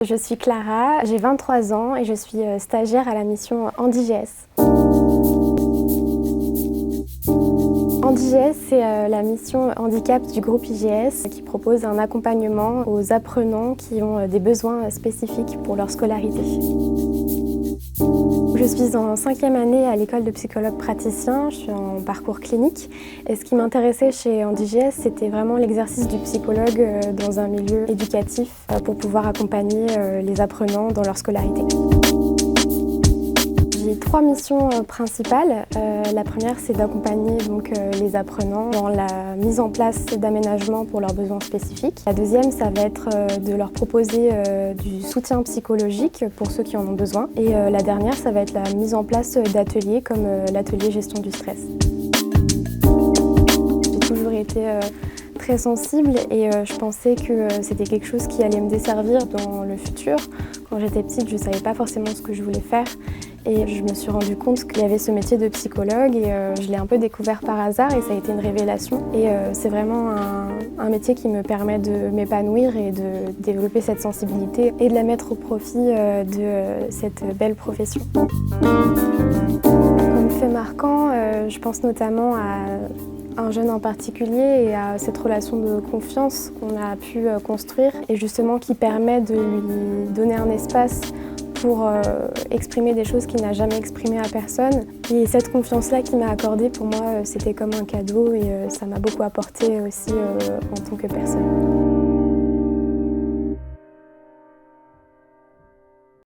Je suis Clara, j'ai 23 ans et je suis stagiaire à la mission HandiGS. HandiGS, c'est la mission handicap du groupe IGS qui propose un accompagnement aux apprenants qui ont des besoins spécifiques pour leur scolarité. Je suis en 5e année à l'école de psychologue praticien, je suis en parcours clinique. Et ce qui m'intéressait chez HandiGS, c'était vraiment l'exercice du psychologue dans un milieu éducatif pour pouvoir accompagner les apprenants dans leur scolarité. J'ai 3 missions principales. La première, c'est d'accompagner les apprenants dans la mise en place d'aménagements pour leurs besoins spécifiques. La deuxième, ça va être de leur proposer du soutien psychologique pour ceux qui en ont besoin. Et la dernière, ça va être la mise en place d'ateliers comme l'atelier gestion du stress. J'ai toujours été très sensible et je pensais que c'était quelque chose qui allait me desservir dans le futur. Quand j'étais petite, je ne savais pas forcément ce que je voulais faire et je me suis rendu compte qu'il y avait ce métier de psychologue et je l'ai un peu découvert par hasard et ça a été une révélation. Et c'est vraiment un métier qui me permet de m'épanouir et de développer cette sensibilité et de la mettre au profit de cette belle profession. Comme fait marquant, je pense notamment à un jeune en particulier et à cette relation de confiance qu'on a pu construire et justement qui permet de lui donner un espace pour exprimer des choses qu'il n'a jamais exprimées à personne. Et cette confiance-là qu'il m'a accordée, pour moi, c'était comme un cadeau et ça m'a beaucoup apporté aussi en tant que personne.